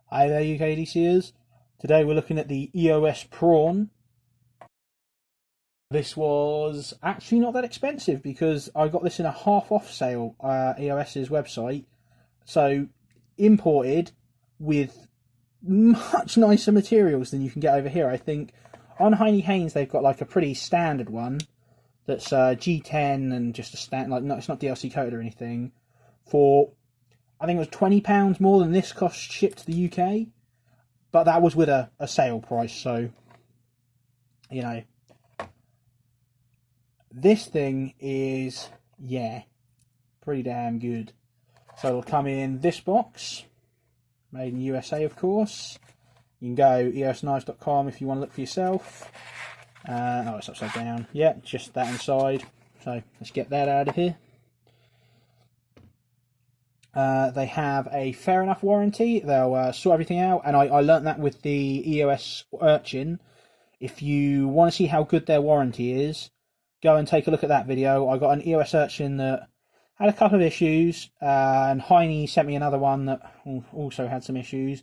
Hi there UKDCers. Today we're looking at the EOS Prawn. This was actually not that expensive because I got this in a half off sale, EOS's website. So imported with much nicer materials than you can get over here. I think on Heine Haynes they've got like a pretty standard one that's G10 and just a stand, like, no, it's not DLC coated or anything, for I think it was £20 more than this cost shipped to the UK, but that was with a sale price, so, you know. This thing is, yeah, pretty damn good. So it'll come in this box, made in USA, of course. You can go eosknives.com if you want to look for yourself. Oh, it's upside down. Yeah, just that inside. So let's get that out of here. They have a fair enough warranty. They'll sort everything out, and I learnt that with the EOS Urchin. If you want to see how good their warranty is, go and take a look at that video. I got an EOS Urchin that had a couple of issues, and Heine sent me another one that also had some issues.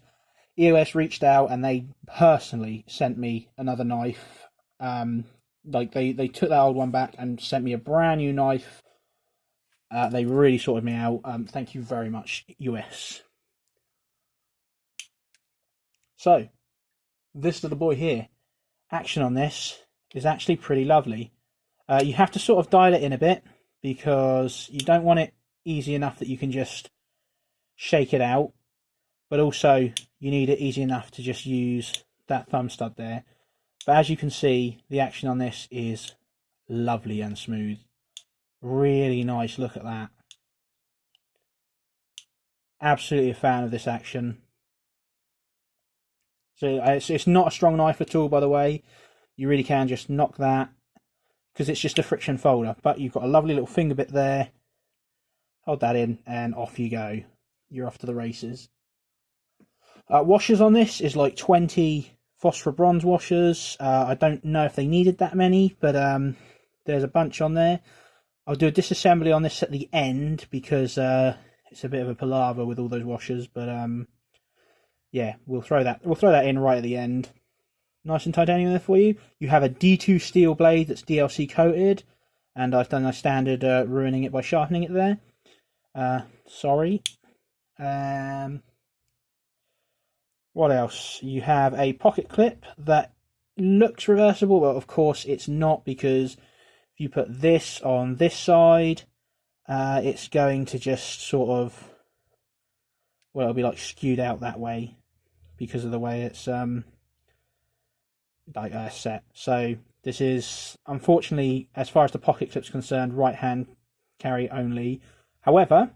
EOS reached out and they personally sent me another knife. Like they took that old one back and sent me a brand new knife. They really sorted me out. Thank you very much, US. So, this little boy here, action on this is actually pretty lovely. You have to sort of dial it in a bit because you don't want it easy enough that you can just shake it out, but also you need it easy enough to just use that thumb stud there. But as you can see, the action on this is lovely and smooth. Really nice, look at that. Absolutely a fan of this action. So it's not a strong knife at all, by the way. You really can just knock that, because it's just a friction folder. But you've got a lovely little finger bit there. Hold that in and off you go. You're off to the races. Washers on this is like 20 phosphor bronze washers. I don't know if they needed that many, but there's a bunch on there. I'll do a disassembly on this at the end because it's a bit of a palaver with all those washers, but yeah, we'll throw that in right at the end. Nice and titanium there for you. You have a D2 steel blade that's DLC coated, and I've done a standard ruining it by sharpening it there. Sorry. What else? You have a pocket clip that looks reversible, but of course it's not, because if you put this on this side, it's going to just sort of, well, it'll be like skewed out that way because of the way it's like set. So this is, unfortunately, as far as the pocket clip's concerned, right hand carry only. However,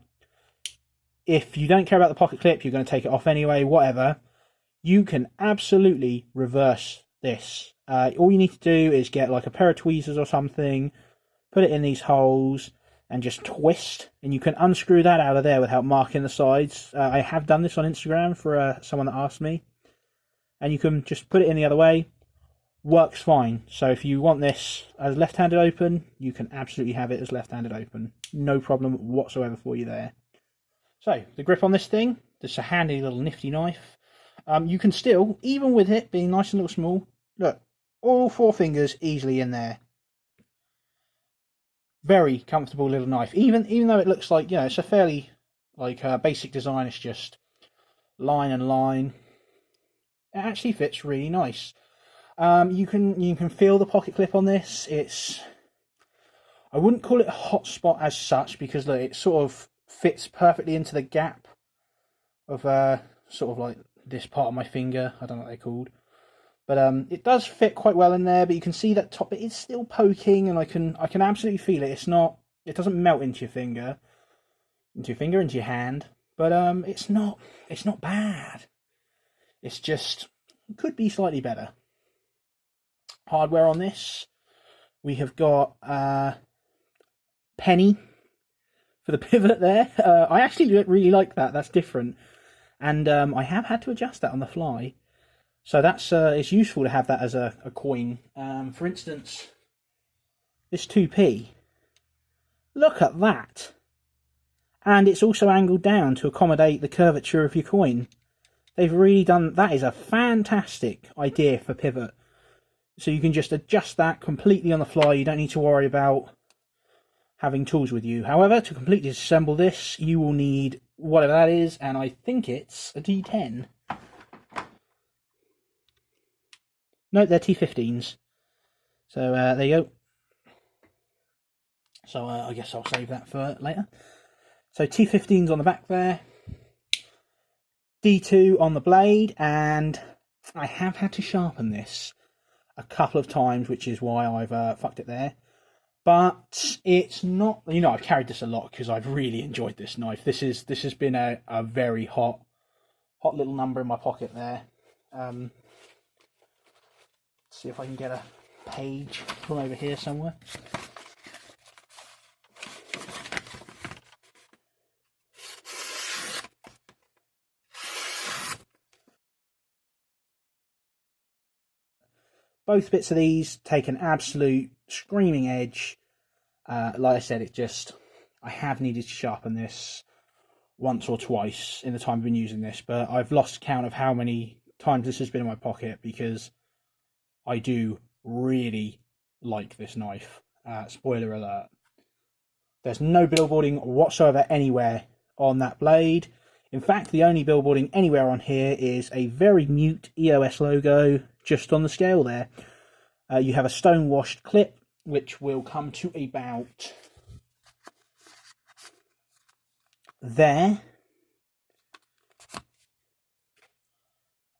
if you don't care about the pocket clip, you're going to take it off anyway, whatever, you can absolutely reverse this. All you need to do is get like a pair of tweezers or something, put it in these holes and just twist, and you can unscrew that out of there without marking the sides. I have done this on Instagram for someone that asked me, and you can just put it in the other way. Works fine. So if you want this as left-handed open, you can absolutely have it as left-handed open. No problem whatsoever for you there. So the grip on this thing, just a handy little nifty knife. You can still, even with it being nice and little small, look, all 4 fingers easily in there. Very comfortable little knife, even though it looks like, you know, it's a fairly like basic design. It's just line and line. It actually fits really nice. You can feel the pocket clip on this. It's, I wouldn't call it a hot spot as such, because look, it sort of fits perfectly into the gap of sort of like this part of my finger. I don't know what they're called, but it does fit quite well in there. But you can see that top bit is still poking, and I can absolutely feel it. It doesn't melt into your finger, into your hand, but it's not bad. It's just, it could be slightly better. Hardware on this, we have got penny for the pivot there. I actually really like that. That's different, and I have had to adjust that on the fly. So that's it's useful to have that as a coin. For instance, this 2p. Look at that, and it's also angled down to accommodate the curvature of your coin. they've really done, that is a fantastic idea for pivot. So you can just adjust that completely on the fly. You don't need to worry about having tools with you. However, to completely disassemble this, you will need whatever that is, and I think it's a D10. No, they're T15s. So there you go. So I guess I'll save that for later. So T15s on the back there, D2 on the blade, and I have had to sharpen this a couple of times, which is why I've fucked it there. But it's not, you know, I've carried this a lot because I've really enjoyed this knife. This has been a very hot little number in my pocket there. See if I can get a page from over here somewhere. Both bits of these take an absolute screaming edge. Like I said, I have needed to sharpen this once or twice in the time I've been using this, but I've lost count of how many times this has been in my pocket because I do really like this knife. Spoiler alert. There's no billboarding whatsoever anywhere on that blade. In fact, the only billboarding anywhere on here is a very mute EOS logo just on the scale there. You have a stone washed clip, which will come to about there.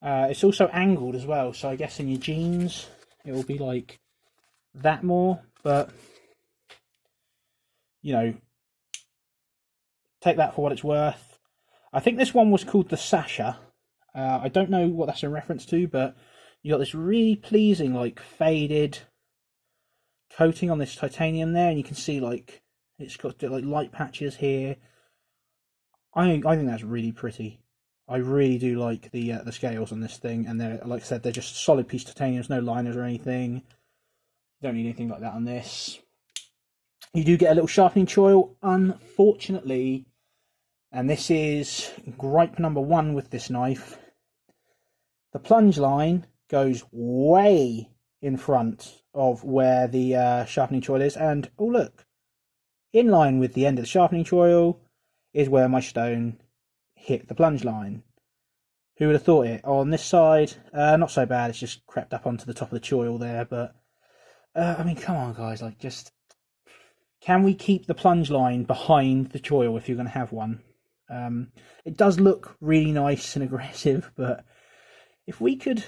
It's also angled as well, so I guess in your jeans it will be like that more, but you know, take that for what it's worth. I think this one was called the Sasha. I don't know what that's in reference to, but you got this really pleasing like faded coating on this titanium there, and you can see like it's got like light patches here. I think that's really pretty. I really do like the scales on this thing, and they're, like I said, they're just solid piece titanium. There's no liners or anything. You don't need anything like that on this. You do get a little sharpening choil, unfortunately, and this is gripe number one with this knife. The plunge line goes way in front of where the sharpening choil is, and oh look, in line with the end of the sharpening choil is where my stone hit the plunge line. Who would have thought it? On this side, not so bad, it's just crept up onto the top of the choil there, but I mean, come on guys, like, just can we keep the plunge line behind the choil if you're going to have one? It does look really nice and aggressive, but if we could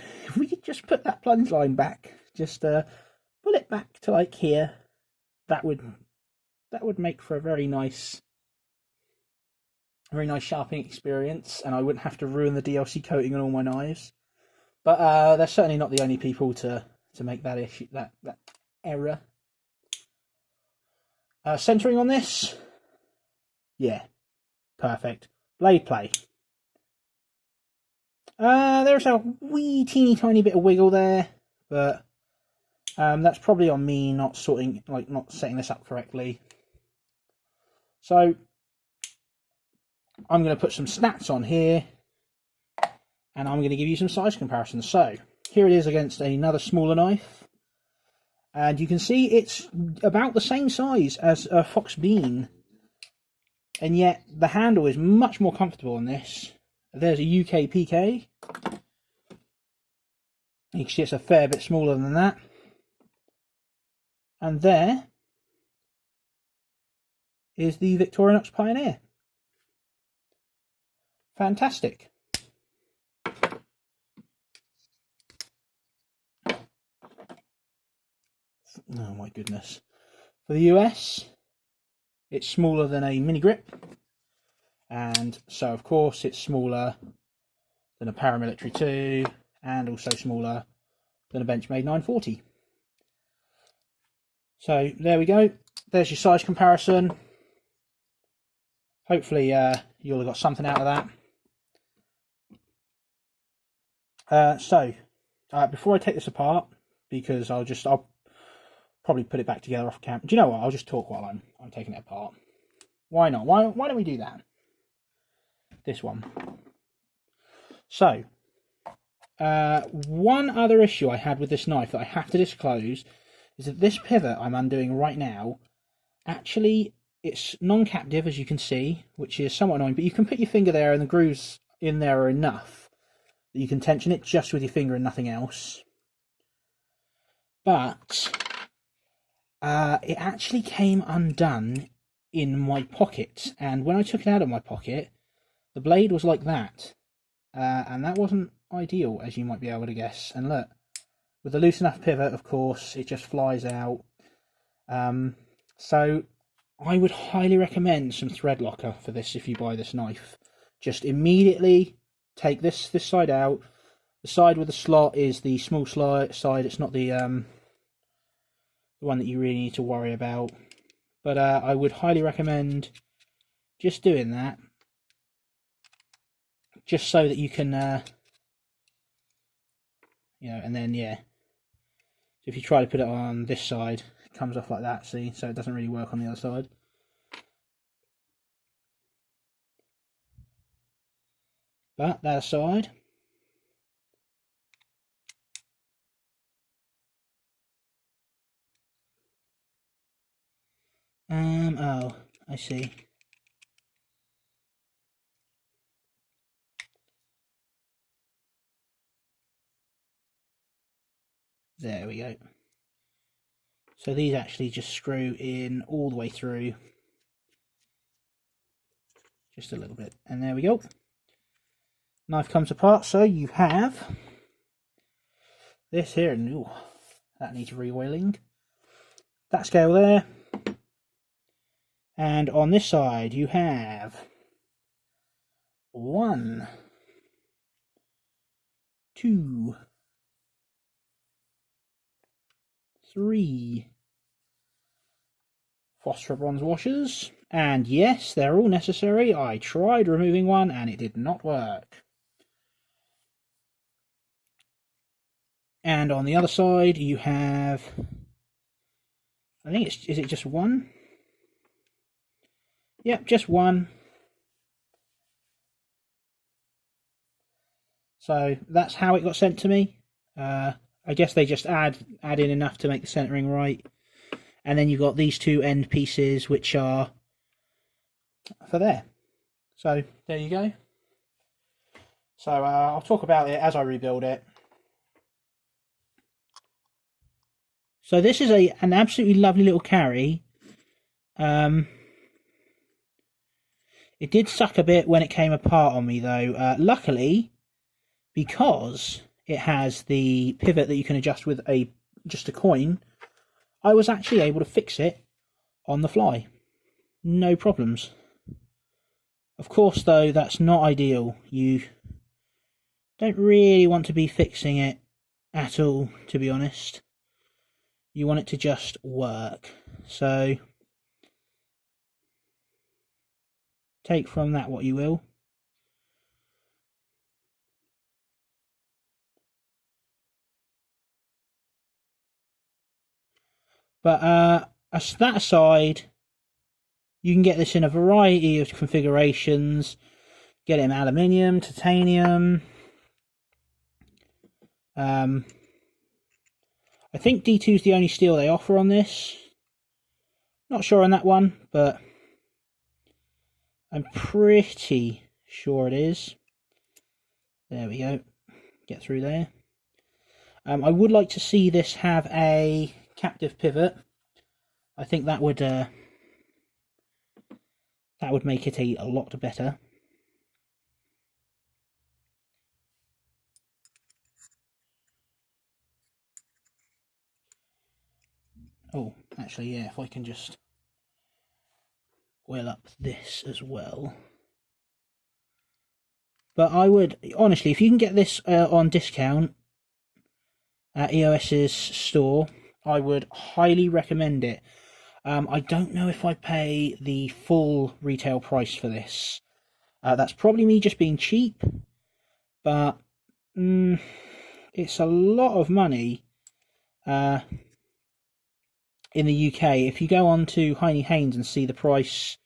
just put that plunge line back, just pull it back to like here, that would make for a very nice sharpening experience, and I wouldn't have to ruin the DLC coating on all my knives. But they're certainly not the only people to make that issue, that error. Centering on this, yeah, perfect. Blade play. There's a wee teeny tiny bit of wiggle there, but that's probably on me not setting this up correctly. So I'm going to put some stats on here, and I'm going to give you some size comparisons. So here it is against another smaller knife, and you can see it's about the same size as a Fox Bean, and yet the handle is much more comfortable on this. There's a UK PK. You can see it's a fair bit smaller than that. And there is the Victorinox Pioneer. Fantastic. Oh my goodness. For the US, it's smaller than a mini grip, and so of course it's smaller than a Paramilitary 2, and also smaller than a Benchmade 940. So there we go. There's your size comparison. Hopefully you'll have got something out of that. Before I take this apart, because I'll probably put it back together off camera. Do you know what? I'll just talk while I'm taking it apart. Why not? Why don't we do that? This one. So, one other issue I had with this knife that I have to disclose is that this pivot I'm undoing right now, actually, it's non-captive, as you can see, which is somewhat annoying, but you can put your finger there and the grooves in there are enough that you can tension it just with your finger and nothing else. But it actually came undone in my pocket, and when I took it out of my pocket, the blade was like that, and that wasn't ideal, as you might be able to guess. And look, with a loose enough pivot, of course, it just flies out. So I would highly recommend some thread locker for this if you buy this knife. Just immediately take this side out. The side with the slot is the small side. It's not the one that you really need to worry about. But I would highly recommend just doing that, just so that you can, you know, and then yeah. So if you try to put it on this side, it comes off like that. See, so it doesn't really work on the other side. But that aside, oh, I see. There we go. So these actually just screw in all the way through. Just a little bit. And there we go. Knife comes apart, so you have this here, and ooh, that needs re-oiling. That scale there. And on this side you have 1, 2, 3 phosphor bronze washers, and yes, they're all necessary. I tried removing one and it did not work. And on the other side you have, I think is it just 1? Yep, just 1. So that's how it got sent to me. I guess they just add in enough to make the centering right. And then you've got these 2 end pieces, which are for there. So there you go. So I'll talk about it as I rebuild it. So this is an absolutely lovely little carry. It did suck a bit when it came apart on me though. Luckily, because it has the pivot that you can adjust with just a coin, I was actually able to fix it on the fly. No problems. Of course though, that's not ideal. You don't really want to be fixing it at all, to be honest. You want it to just work. So take from that what you will. But that aside, you can get this in a variety of configurations. Get it in aluminium, titanium. I think D2 is the only steel they offer on this. Not sure on that one, but I'm pretty sure it is. There we go. Get through there. I would like to see this have a captive pivot. I think that would make it a lot better. Oh, actually, yeah, if I can just oil up this as well. But I would, honestly, if you can get this on discount at EOS's store, I would highly recommend it. I don't know if I pay the full retail price for this. That's probably me just being cheap, but it's a lot of money in the UK. If you go on to Heine Haynes and see the price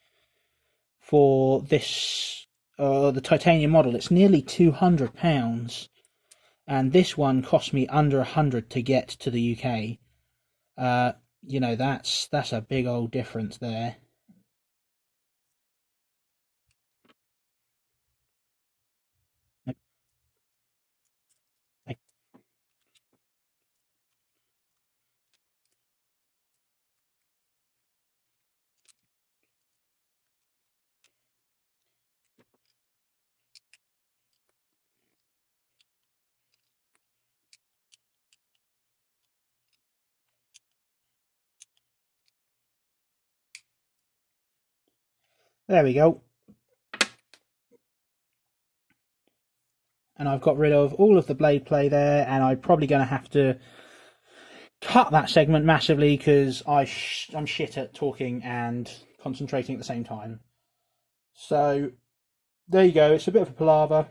for this the titanium model, it's nearly £200, and this one cost me under 100 to get to the UK. You know, that's a big old difference there. There we go. And I've got rid of all of the blade play there, and I'm probably going to have to cut that segment massively because I'm shit at talking and concentrating at the same time. So there you go. It's a bit of a palaver,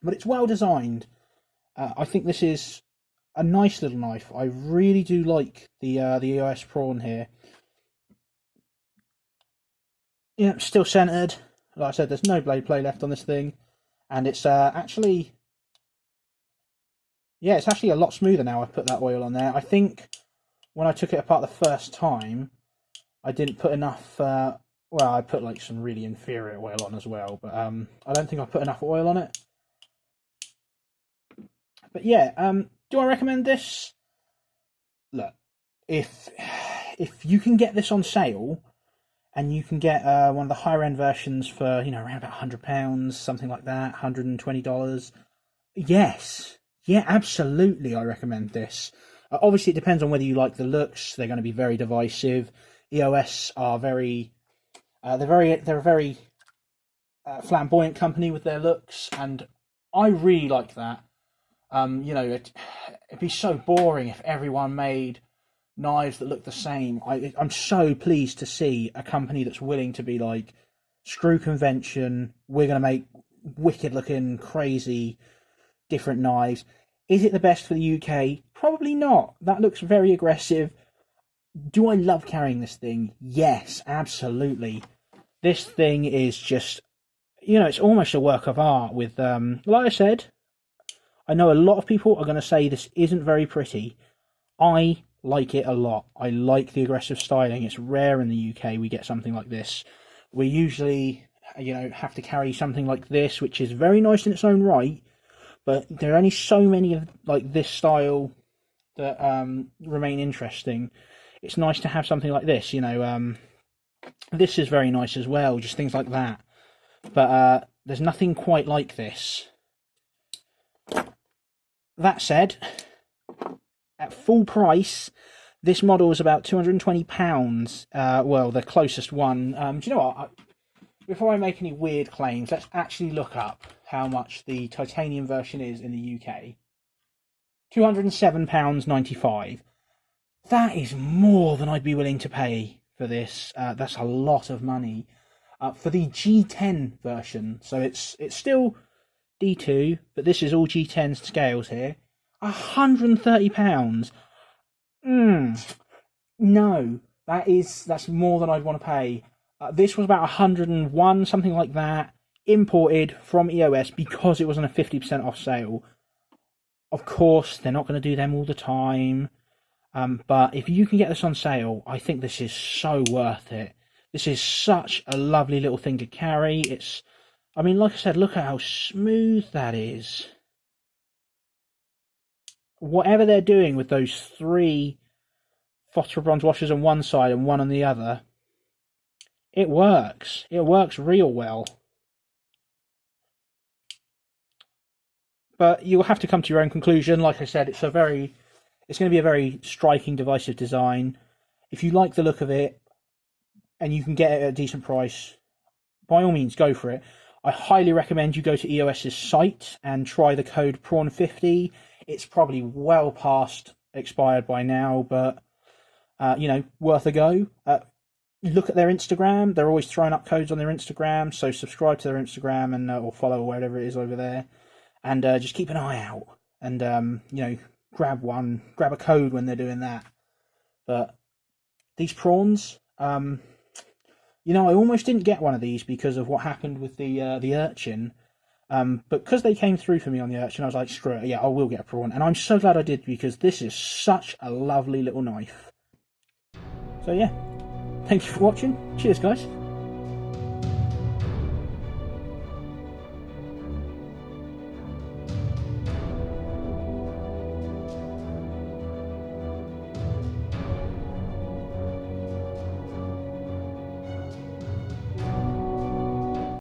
but it's well designed. I think this is a nice little knife. I really do like the EOS Prawn here. Yeah, still centered. Like I said, there's no blade play left on this thing, and it's actually, yeah, it's actually a lot smoother now I've put that oil on there. I think when I took it apart the first time, I didn't put enough, well, I put like some really inferior oil on as well, but I don't think I put enough oil on it. But yeah, do I recommend this? Look, if you can get this on sale, and you can get one of the higher end versions for, you know, around about £100, something like that, $120. Yes, yeah, absolutely, I recommend this. Obviously, it depends on whether you like the looks. They're going to be very divisive. EOS are they're a very flamboyant company with their looks, and I really like that. You know, it'd be so boring if everyone made knives that look the same. I'm so pleased to see a company that's willing to be like, screw convention, we're going to make wicked looking, crazy, different knives. Is it the best for the UK? Probably not. That looks very aggressive. Do I love carrying this thing? Yes, absolutely. This thing is just, you know, it's almost a work of art with, like I said, I know a lot of people are going to say this isn't very pretty. I like it a lot. I like the aggressive styling. It's rare in the UK we get something like this. We usually, you know, have to carry something like this, which is very nice in its own right, but there are only so many of like this style that remain interesting. It's nice to have something like this, you know. This is very nice as well, just things like that. But there's nothing quite like this. That said, at full price, this model is about £220. Well, the closest one. Do you know what? Before I make any weird claims, let's actually look up how much the titanium version is in the UK. £207.95. That is more than I'd be willing to pay for this. That's a lot of money. For the G10 version, so it's still D2, but this is all G10 scales here. £130. No, that's more than I'd want to pay. This was about 101, something like that, imported from EOS because it was on a 50% off sale. Of course, they're not going to do them all the time, but if you can get this on sale, I think this is so worth it. This is such a lovely little thing to carry. I mean, like I said, look at how smooth that is. Whatever they're doing with those 3 phosphor bronze washers on one side and one on the other, it works. It works real well. But you'll have to come to your own conclusion. Like I said, it's going to be a very striking, divisive design. If you like the look of it and you can get it at a decent price, by all means, go for it. I highly recommend you go to EOS's site and try the code Prawn50. It's probably well past expired by now, but you know, worth a go. Look at their Instagram. They're always throwing up codes on their Instagram, so subscribe to their Instagram and or follow whatever it is over there, and just keep an eye out. And you know, grab a code when they're doing that. But these prawns, you You know, I almost didn't get one of these because of what happened with the urchin. But because they came through for me on the urchin, I was like, screw it, yeah, I will get a prawn. And I'm so glad I did, because this is such a lovely little knife. So yeah, thank you for watching. Cheers, guys.